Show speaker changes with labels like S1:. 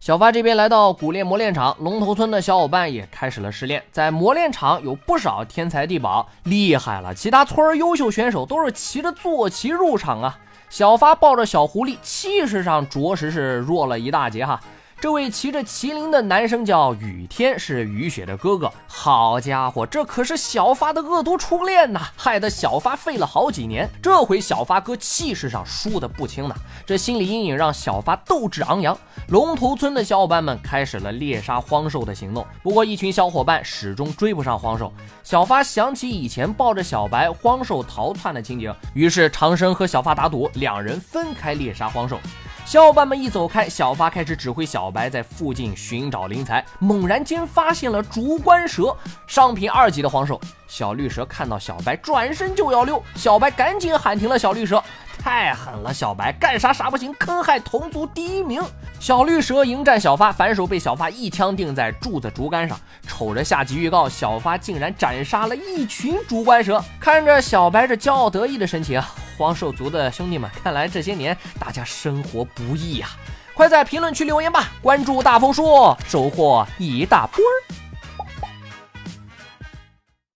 S1: 小发这边来到古炼磨练场，龙头村的小伙伴也开始了试炼。在磨练场有不少天才地宝，厉害了，其他村优秀选手都是骑着坐骑入场啊。小发抱着小狐狸，气势上着实是弱了一大截哈。这位骑着麒麟的男生叫雨天，是雨雪的哥哥。好家伙，这可是小发的恶毒初恋呐，害得小发废了好几年。这回小发哥气势上输得不轻呢，这心理阴影让小发斗志昂扬。龙头村的小伙伴们开始了猎杀荒兽的行动，不过一群小伙伴始终追不上荒兽。小发想起以前抱着小白荒兽逃窜的情景，于是长生和小发打赌，两人分开猎杀荒兽。小伙伴们一走开，小发开始指挥小白在附近寻找灵材，猛然间发现了竹关蛇，上品2级的荒兽。小绿蛇看到小白转身就要溜，小白赶紧喊停了小绿蛇。太狠了，小白干啥不行，坑害同族第1名。小绿蛇迎战小发，反手被小发一枪定在柱子竹竿上。瞅着下集预告，小发竟然斩杀了一群竹关蛇。看着小白这骄傲得意的神情，荒兽族的兄弟们，看来这些年大家生活不易呀！快在评论区留言吧，关注大风说，收获一大波儿。